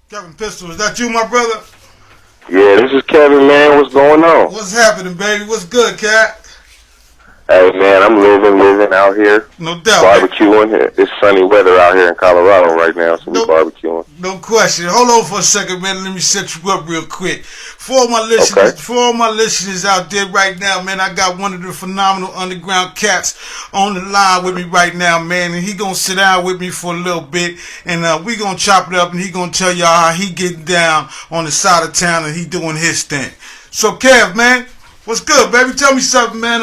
Kevin Pistol, is that you, my brother? Yeah, this is Kevin, man. What's going on? What's happening, baby? What's good, cat? Hey, man, I'm living out here. No doubt, barbecuing. Man. It's sunny weather out here in Colorado right now, so we're barbecuing. No question. Hold on for a second, man. Let me set you up real quick. For all my listeners out there right now, man, I got one of the phenomenal underground cats on the line with me right now, man, and he gonna sit down with me for a little bit, and we gonna chop it up, and he gonna tell y'all how he getting down on the side of town and he doing his thing. So, Kev, man, what's good, baby? Tell me something, man.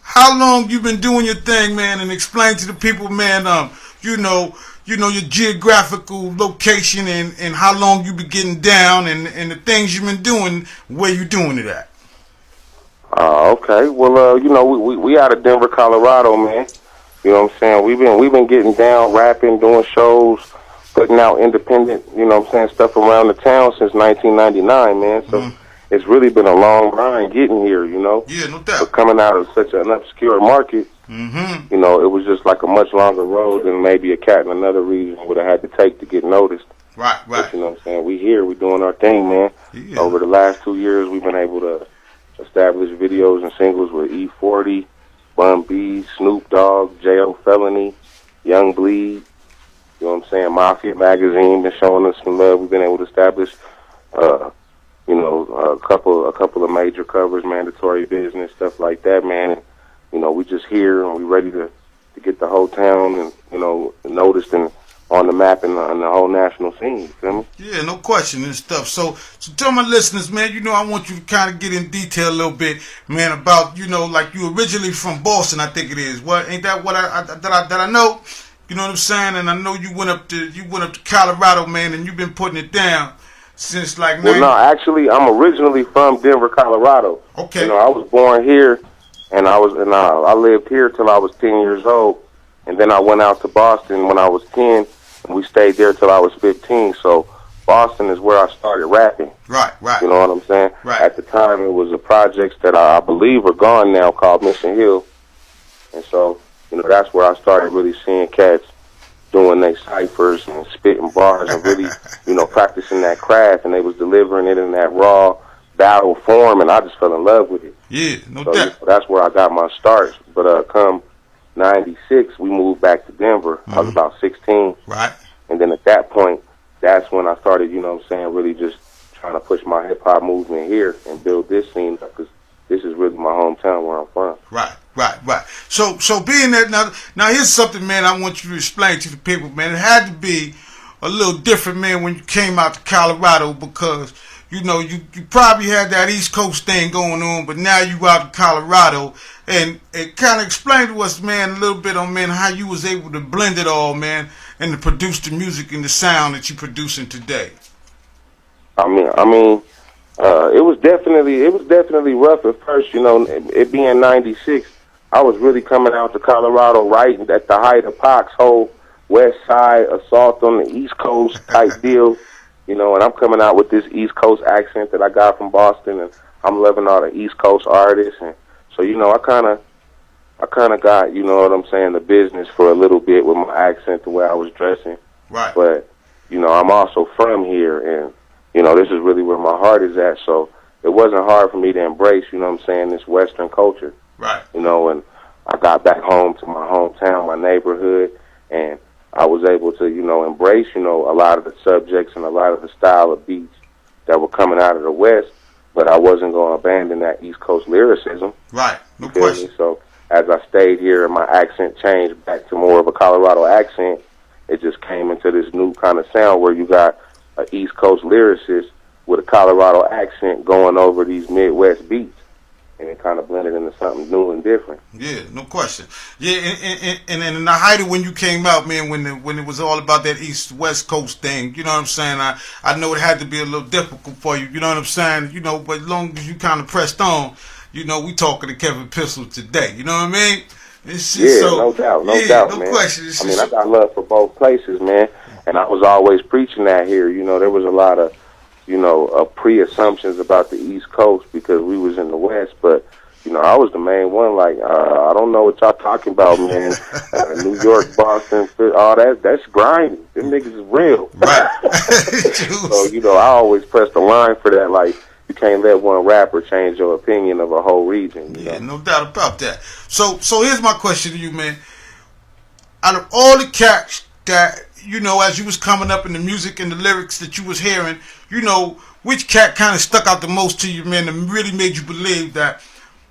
How long you been doing your thing, man, and explain to the people, man, you know your geographical location and how long you been getting down and the things you've been doing, where you doing it at. Okay. Well, we out of Denver, Colorado, man. You know what I'm saying? We've been getting down, rapping, doing shows, putting out independent, stuff around the town since 1999, man. So it's really been a long grind getting here, Yeah, no doubt. But coming out of such an obscure market, it was just like a much longer road than maybe a cat in another region would have had to take to get noticed. Right. But, you know what I'm saying? We here, we doing our thing, man. Yeah. Over the last 2 years, we've been able to establish videos and singles with E40, Bun B, Snoop Dogg, J.O. Felony, Young Bleed. You know what I'm saying? Mafia magazine been showing us some love. We've been able to establish, a couple of major covers, Mandatory Business, stuff like that, man. And, we just here and we ready to get the whole town and, noticed and on the map and on the whole national scene. You feel me? Yeah, no question and stuff. So tell my listeners, man, I want you to kind of get in detail a little bit, man, about, like you originally from Boston, I think it is. What ain't that what I know? You know what I'm saying? And I know you went up to Colorado, man, and you've been putting it down since like. Well, no, actually, I'm originally from Denver, Colorado. Okay. I was born here, and I lived here till I was 10 years old, and then I went out to Boston when I was 10, and we stayed there till I was 15. So Boston is where I started rapping. Right. You know what I'm saying? Right. At the time, it was a projects that I believe are gone now called Mission Hill, and so that's where I started really seeing cats doing their ciphers and spitting bars and really, practicing that craft, and they was delivering it in that raw battle form, and I just fell in love with it. Yeah, no doubt. That's where I got my start. But come 96, we moved back to Denver. I was about 16. Right. And then at that point, that's when I started, really just trying to push my hip-hop movement here and build this scene up, because this is really my hometown where I'm from. Right. So being that now here's something, man, I want you to explain to the people, man. It had to be a little different, man, when you came out to Colorado, because you probably had that East Coast thing going on, but now you out in Colorado, and it kind of explained to us, man, a little bit on, man, how you was able to blend it all, man, and to produce the music and the sound that you're producing today. It was definitely rough at first, it being 96. I was really coming out to Colorado right at the height of Pac's whole West Side assault on the East Coast type deal, and I'm coming out with this East Coast accent that I got from Boston, and I'm loving all the East Coast artists, and so I kind of got, the business for a little bit with my accent, the way I was dressing. Right. But I'm also from here, and this is really where my heart is at, so it wasn't hard for me to embrace, this Western culture. Right. And I got back home to my hometown, my neighborhood, and I was able to, embrace, a lot of the subjects and a lot of the style of beats that were coming out of the West, but I wasn't going to abandon that East Coast lyricism. Right, no question. So as I stayed here and my accent changed back to more of a Colorado accent, it just came into this new kind of sound where you got an East Coast lyricist with a Colorado accent going over these Midwest beats. And it kind of blended into something new and different. Yeah, no question. Yeah, and in the height of when you came out, man, when it was all about that East-West Coast thing, you know what I'm saying? I know it had to be a little difficult for you, you know what I'm saying? But as long as you kind of pressed on, we talking to Kevin Pistol today, you know what I mean? No doubt, man. No question. I got love for both places, man, and I was always preaching that here. There was a lot of pre-assumptions about the East Coast because we was in the West, but, I was the main one. Like, I don't know what y'all talking about, man. New York, Boston, all that's grinding. Them niggas is real. Right. So, I always press the line for that. Like, you can't let one rapper change your opinion of a whole region. Yeah, no doubt about that. So here's my question to you, man. Out of all the cats that, as you was coming up in the music and the lyrics that you was hearing, which cat kind of stuck out the most to you, man, and really made you believe that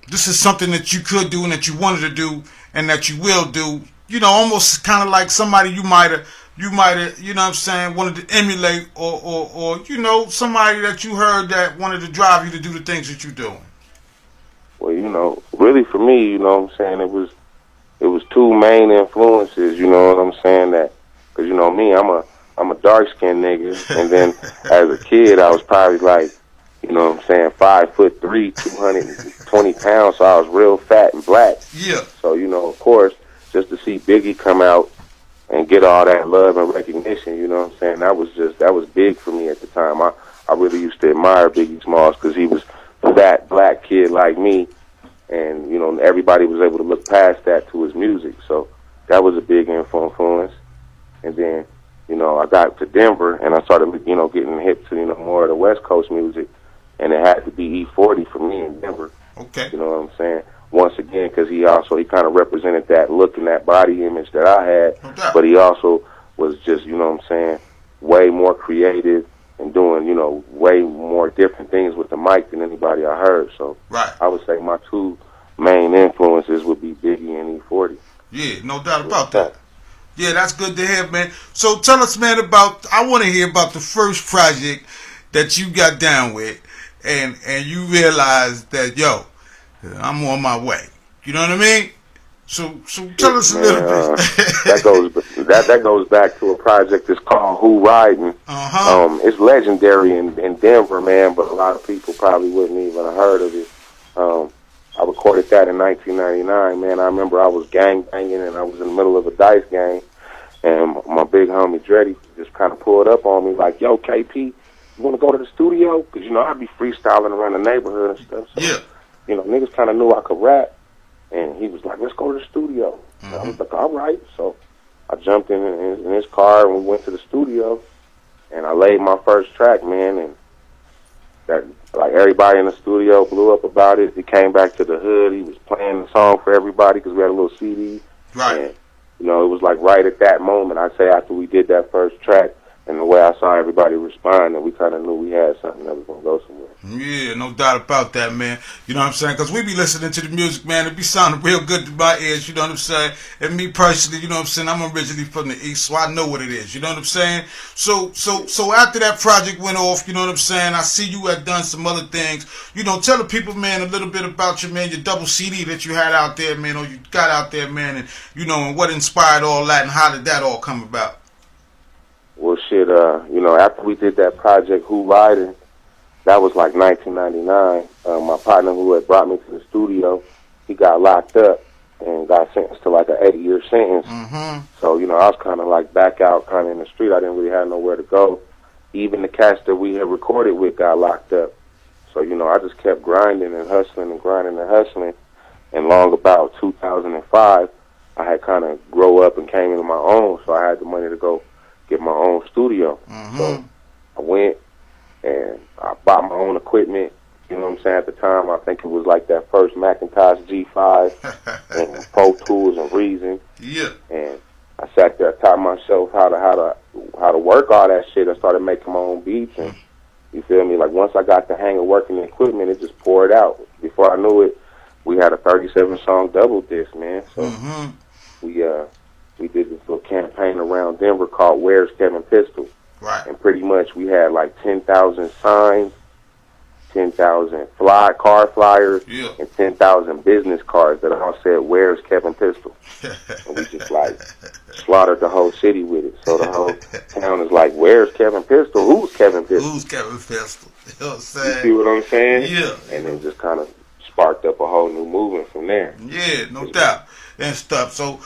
this is something that you could do and that you wanted to do and that you will do? Almost kind of like somebody you might have, wanted to emulate or somebody that you heard that wanted to drive you to do the things that you're doing. Well, really for me, it was two main influences, that, because, me, I'm a dark-skinned nigga, and then as a kid, I was probably like, 5'3", 220 pounds, so I was real fat and black. Yeah. So, of course, just to see Biggie come out and get all that love and recognition, that was big for me at the time. I really used to admire Biggie Smalls because he was a fat black kid like me, and, everybody was able to look past that to his music, so that was a big influence. And then, I got to Denver, and I started, getting hip to, more of the West Coast music, and it had to be E40 for me in Denver. Okay. You know what I'm saying? Once again, because he kind of represented that look and that body image that I had, but he also was just, way more creative and doing, way more different things with the mic than anybody I heard. So right. I would say my two main influences would be Biggie and E40. Yeah, no doubt about that. Yeah, that's good to hear, man. So tell us, man, I want to hear about the first project that you got down with and you realized that, I'm on my way. You know what I mean? So tell us a little bit. that goes back to a project that's called Who Riding. Uh-huh. It's legendary in Denver, man, but a lot of people probably wouldn't even have heard of it. I recorded that in 1999, man. I remember I was gang banging and I was in the middle of a dice game, and my big homie Dreddy just kind of pulled up on me like, "Yo, KP, you want to go to the studio?" Because I'd be freestyling around the neighborhood and stuff. So, yeah. Niggas kind of knew I could rap, and he was like, "Let's go to the studio." Mm-hmm. I was like, "All right." So I jumped in his car and we went to the studio, and I laid my first track, man, and that, like, everybody in the studio blew up about it. He came back to the hood. He was playing the song for everybody because we had a little CD. Right. And, it was like right at that moment, I'd say, after we did that first track, and the way I saw everybody respond, and we kind of knew we had something that was going to go somewhere. Yeah, no doubt about that, man. You know what I'm saying? Because we be listening to the music, man. It be sounding real good to my ears, you know what I'm saying? And me personally, you know what I'm saying? I'm originally from the East, so I know what it is, you know what I'm saying? So after that project went off, you know what I'm saying? I see you had done some other things. Tell the people, man, a little bit about your double CD that you had out there, man, or you got out there, man, and, and what inspired all that, and how did that all come about? Well, shit, after we did that project, Who Riding, that was like 1999. My partner who had brought me to the studio, he got locked up and got sentenced to like an 8-year sentence. Mm-hmm. So, I was kind of like back out kind of in the street. I didn't really have nowhere to go. Even the cast that we had recorded with got locked up. So, I just kept grinding and hustling and grinding and hustling. And long about 2005, I had kind of grow up and came into my own, so I had the money to go get my own studio. Mm-hmm. So I went and I bought my own equipment. You know what I'm saying? At the time, I think it was like that first Macintosh G5 and Pro Tools and Reason. Yeah. And I sat there, taught myself how to work all that shit. I started making my own beats, and you feel me? Like, once I got the hang of working the equipment, it just poured out. Before I knew it, we had a 37-song double disc, man. So we did this little campaign around Denver called Where's Kevin Pistol? Right. And pretty much we had like 10,000 signs, 10,000 car flyers, and 10,000 business cards that all said, "Where's Kevin Pistol?" And we just like slaughtered the whole city with it. So the whole town is like, "Where's Kevin Pistol? Who's Kevin Pistol?" Who's Kevin Pistol? You know what I'm saying? You see what I'm saying? Yeah. And then just kind of sparked up a whole new movement from there. Yeah, no doubt. And stuff. So